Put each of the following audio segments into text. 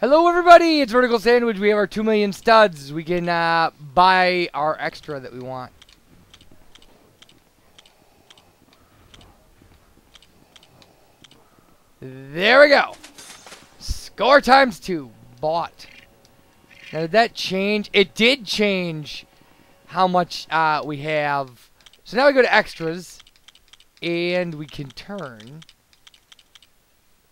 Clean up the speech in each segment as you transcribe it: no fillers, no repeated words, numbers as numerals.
Hello everybody, it's VerticalSandwich. We have our 2 million studs. We can buy our extra that we want. There we go. Score times 2. Bought. Now did that change? It did change how much we have. So now we go to extras. And we can turn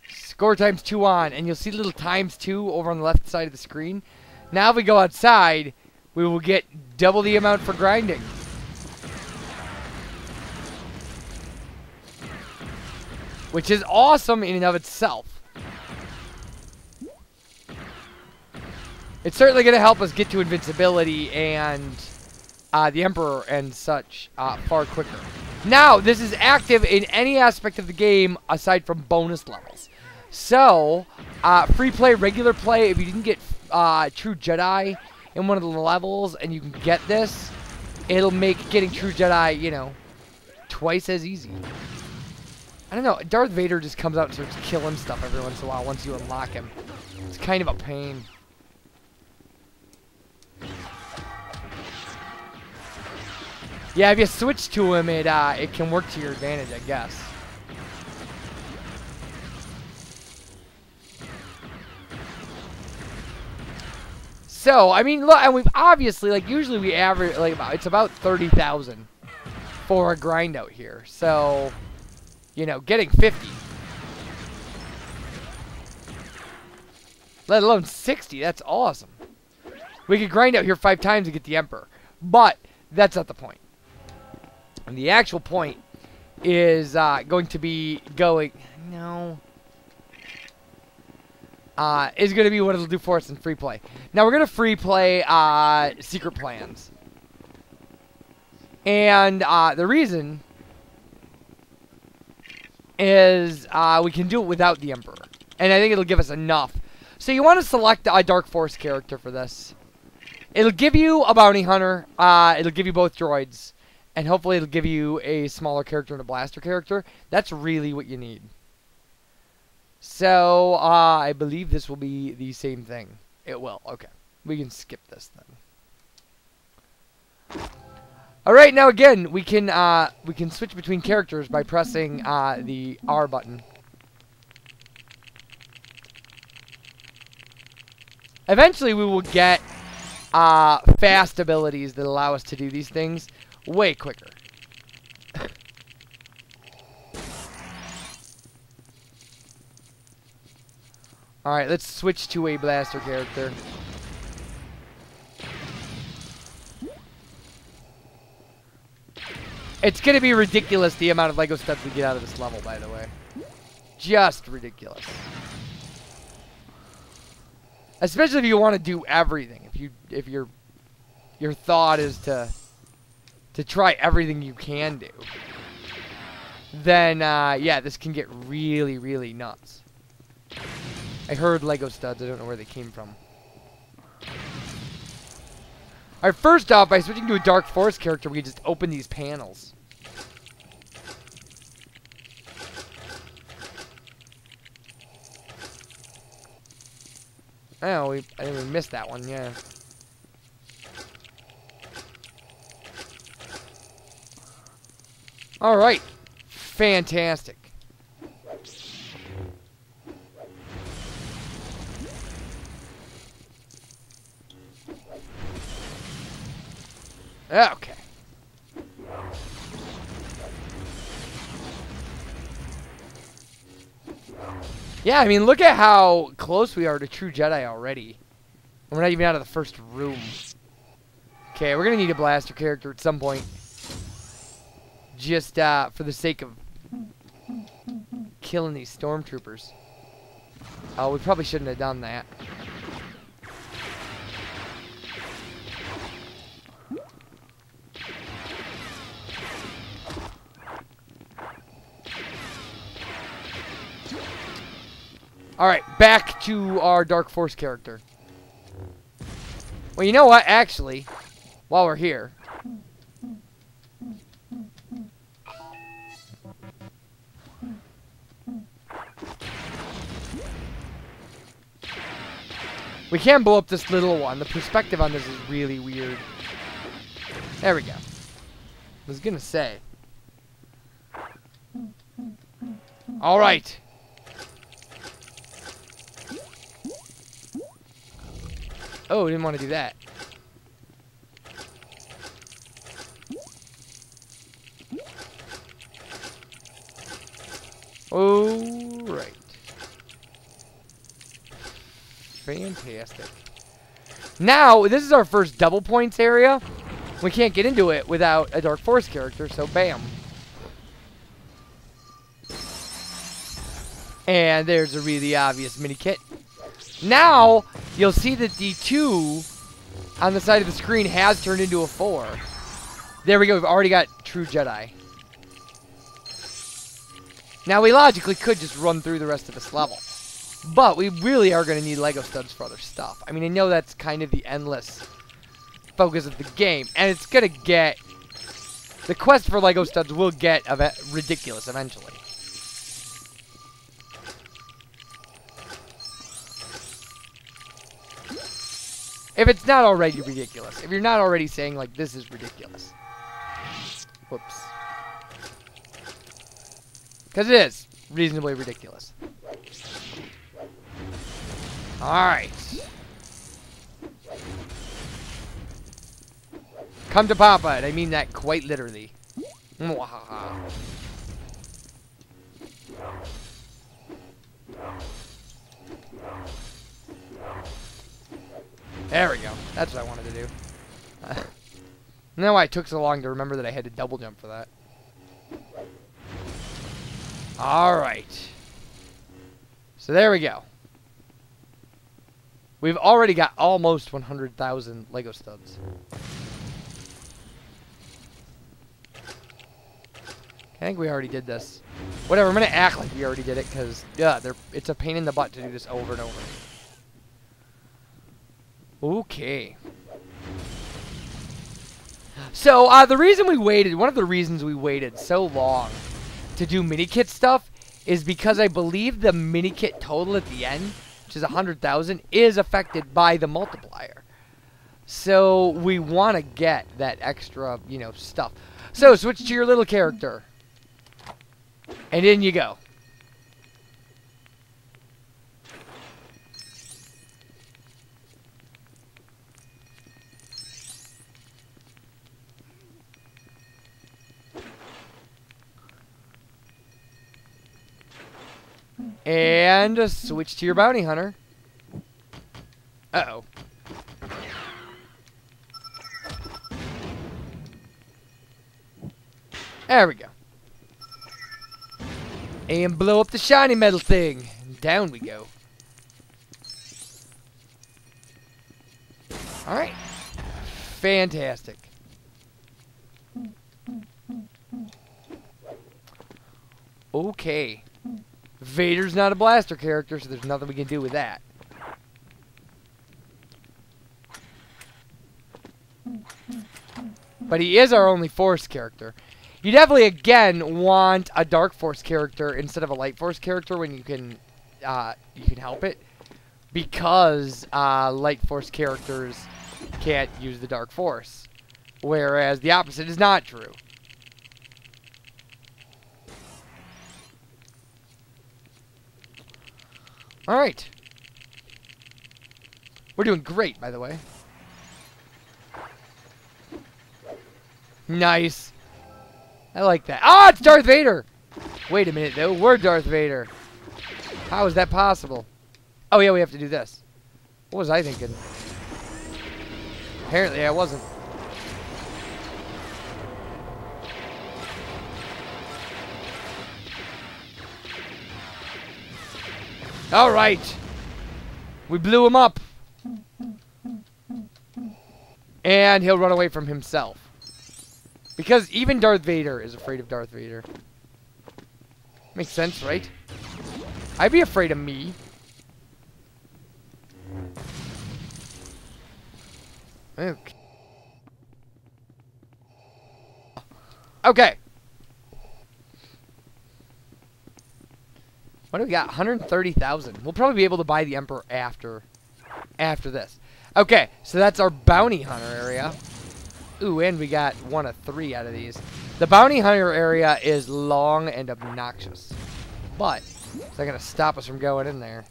score times 2 on, and you'll see the little times 2 over on the left side of the screen. Now if we go outside, we will get double the amount for grinding. Which is awesome in and of itself. It's certainly going to help us get to invincibility and the Emperor and such far quicker. Now, this is active in any aspect of the game aside from bonus levels. So, free play, regular play, if you didn't get True Jedi in one of the levels and you can get this, it'll make getting True Jedi, you know, twice as easy. I don't know, Darth Vader just comes out and starts killing stuff every once in a while once you unlock him. It's kind of a pain. Yeah, if you switch to him, it can work to your advantage, I guess. So, I mean, look, and we've obviously, like, usually we average, like, it's about 30,000 for a grind out here. So, you know, getting 50. Let alone 60, that's awesome. We could grind out here 5 times to get the Emperor. But, that's not the point. And the actual point is going to be going... No... is going to be what it'll do for us in free play. Now, we're going to free play secret plans. And the reason is we can do it without the Emperor. And I think it'll give us enough. So you want to select a Dark Force character for this. It'll give you a Bounty Hunter. It'll give you both droids. And hopefully it'll give you a smaller character and a blaster character. That's really what you need. So, I believe this will be the same thing. It will. Okay. We can skip this then. Alright, now again, we can switch between characters by pressing the R button. Eventually we will get fast abilities that allow us to do these things way quicker. Alright, let's switch to a blaster character. It's going to be ridiculous the amount of Lego studs we get out of this level, by the way. Just ridiculous. Especially if you want to do everything. If your thought is to try everything you can do, then yeah, this can get really, really nuts. I heard Lego studs. I don't know where they came from. Alright, first off, by switching to a Dark Force character, we can just open these panels. Oh, I think we missed that one, yeah. Alright. Fantastic. Okay. Yeah, I mean, look at how close we are to True Jedi already. We're not even out of the first room. Okay, we're going to need a blaster character at some point. Just for the sake of killing these stormtroopers. Oh, we probably shouldn't have done that. Alright, back to our Dark Force character. Well, you know what? Actually, while we're here, We can blow up this little one. The perspective on this is really weird. There we go. I was gonna say. Alright. Oh, didn't want to do that. Alright. Fantastic. Now, this is our first double points area. We can't get into it without a Dark Force character, so bam. And there's a really obvious mini kit. Now, you'll see that the 2 on the side of the screen has turned into a 4. There we go, we've already got True Jedi. Now, we logically could just run through the rest of this level. But we really are going to need Lego studs for other stuff. I mean, I know that's kind of the endless focus of the game. And it's going to get... The quest for Lego studs will get ridiculous eventually. If it's not already ridiculous. If you're not already saying, like, this is ridiculous. Whoops. Because it is reasonably ridiculous. Alright. Come to Papa, and I mean that quite literally. There we go. That's what I wanted to do. I don't know why it took so long to remember that I had to double jump for that. Alright. So there we go. We've already got almost 100,000 Lego studs. I think we already did this. Whatever, I'm going to act like we already did it because, yeah, it's a pain in the butt to do this over and over. Okay. So, the reason we waited, one of the reasons we waited so long to do mini-kit stuff is because I believe the mini-kit total at the end, which is 100,000, is affected by the multiplier. So, we want to get that extra, you know, stuff. So, switch to your little character. And in you go. And switch to your bounty hunter. Uh-oh. There we go. And blow up the shiny metal thing. Down we go. Alright. Fantastic. Okay. Vader's not a blaster character, so there's nothing we can do with that. But he is our only Force character. You definitely, again, want a Dark Force character instead of a Light Force character when you can help it. Because Light Force characters can't use the Dark Force. Whereas the opposite is not true. Alright. We're doing great, by the way. Nice. I like that. Ah, it's Darth Vader! Wait a minute, though. We're Darth Vader. How is that possible? Oh, yeah, we have to do this. What was I thinking? Apparently, I wasn't. Alright. We blew him up. And he'll run away from himself. Because even Darth Vader is afraid of Darth Vader. Makes sense, right? I'd be afraid of me. Okay. Okay. What do we got? 130,000. We'll probably be able to buy the Emperor after after this. Okay, so that's our bounty hunter area. Ooh, and we got 1 of 3 out of these. The bounty hunter area is long and obnoxious, but it's not going to stop us from going in there.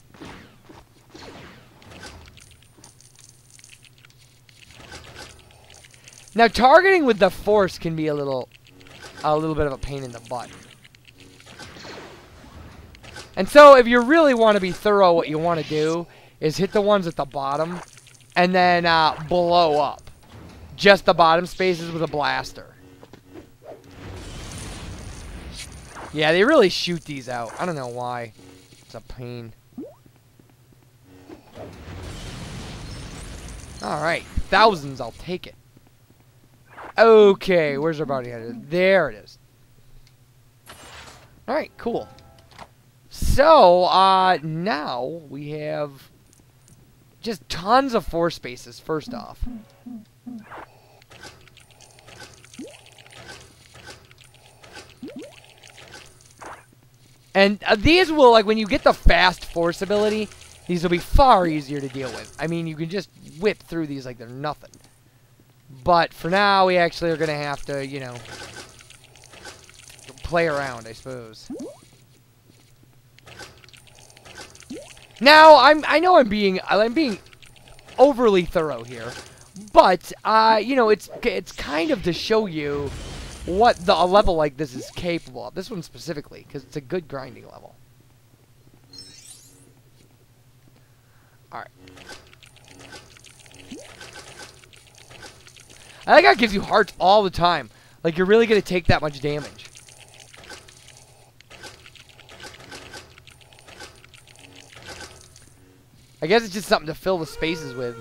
Now, targeting with the force can be a little bit of a pain in the butt. And so, if you really want to be thorough, what you want to do is hit the ones at the bottom and then blow up just the bottom spaces with a blaster. Yeah, they really shoot these out. I don't know why. It's a pain. Alright, thousands, I'll take it. Okay, where's our bounty hunter? There it is. Alright, cool. So, now we have just tons of force spaces, first off. And these will, like, when you get the fast force ability, these will be far easier to deal with. I mean, you can just whip through these like they're nothing. But for now, we actually are going to have to, you know, play around, I suppose. Now, I know I'm being overly thorough here, but you know, it's kind of to show you what a level like this is capable of. This one specifically, because it's a good grinding level. All right. I like how it gives you hearts all the time. Like you're really gonna take that much damage. I guess it's just something to fill the spaces with.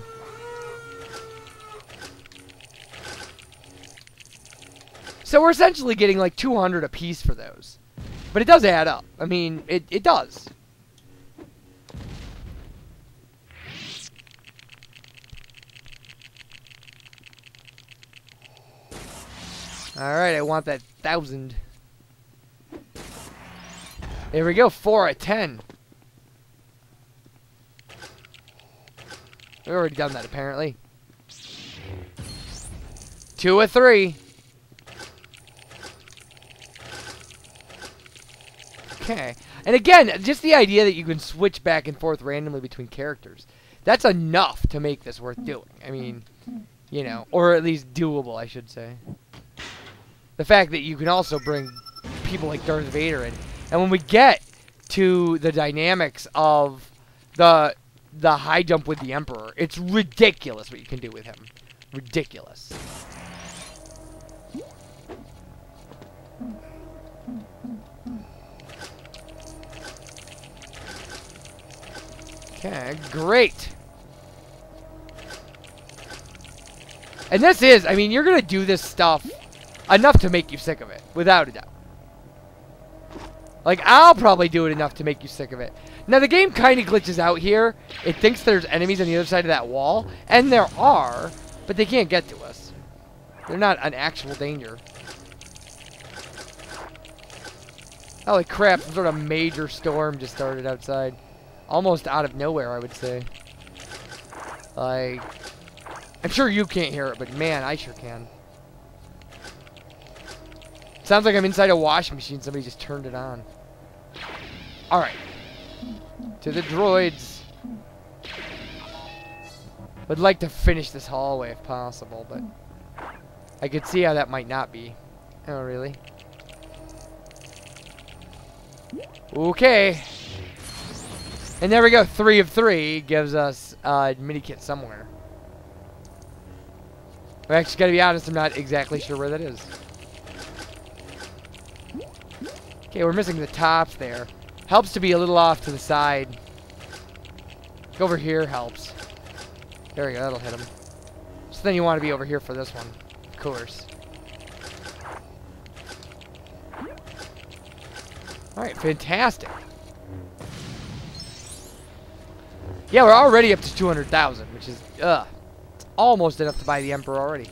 So we're essentially getting like 200 a piece for those. But it does add up. I mean, it does. Alright, I want that 1,000. There we go, 4 of 10. We've already done that, apparently. 2 of 3. Okay. And again, just the idea that you can switch back and forth randomly between characters. That's enough to make this worth doing. I mean, you know, or at least doable, I should say. The fact that you can also bring people like Darth Vader in. And when we get to the dynamics of the high jump with the Emperor, it's ridiculous what you can do with him. Ridiculous. Okay, great. And this is, I mean, you're going to do this stuff enough to make you sick of it, without a doubt. Like, I'll probably do it enough to make you sick of it. Now, the game kind of glitches out here. It thinks there's enemies on the other side of that wall, and there are, but they can't get to us. They're not an actual danger. Holy crap, some sort of major storm just started outside. Almost out of nowhere, I would say. Like, I'm sure you can't hear it, but man, I sure can. Sounds like I'm inside a washing machine. Somebody just turned it on. Alright. To the droids. Would like to finish this hallway if possible, but I could see how that might not be. Oh, really? Okay. And there we go. 3 of 3 gives us a mini kit somewhere. I actually gotta be honest, I'm not exactly sure where that is. Okay, we're missing the tops there. Helps to be a little off to the side. Over here helps. There we go, that'll hit him. So then you want to be over here for this one, of course. Alright, fantastic. Yeah, we're already up to 200,000, which is, it's almost enough to buy the Emperor already.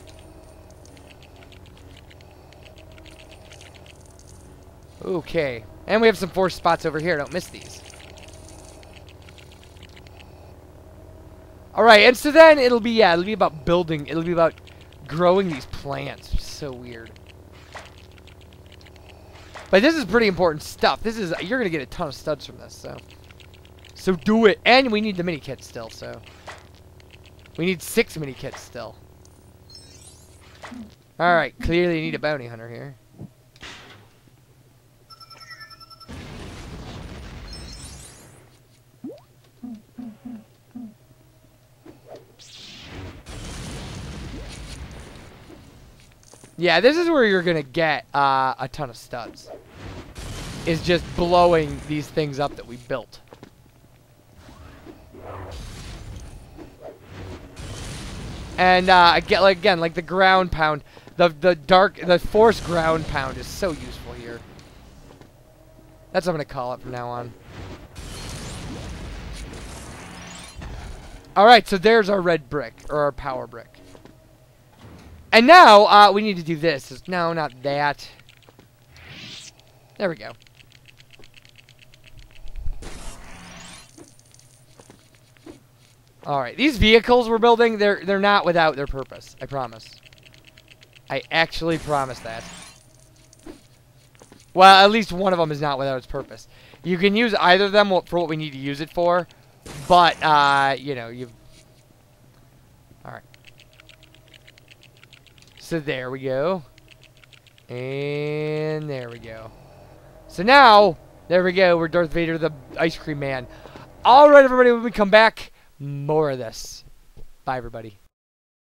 Okay. And we have some force spots over here. Don't miss these. Alright, and so then it'll be about building. It'll be about growing these plants. So weird. But this is pretty important stuff. You're going to get a ton of studs from this, so. So do it. And we need the mini kits still, so. We need 6 mini kits still. Alright, clearly you need a bounty hunter here. Yeah, this is where you're going to get a ton of studs. Is just blowing these things up that we built. And again, like the ground pound, the force ground pound is so useful here. That's what I'm gonna call it from now on. All right, so there's our red brick or our power brick. And now we need to do this. No, not that. There we go. Alright, these vehicles we're building, they're not without their purpose. I promise. I actually promise that. Well, at least one of them is not without its purpose. You can use either of them for what we need to use it for, but, you know, you've... Alright. So there we go. And there we go. So now, there we go, we're Darth Vader the Ice Cream Man. Alright, everybody, when we come back... more of this. Bye, everybody.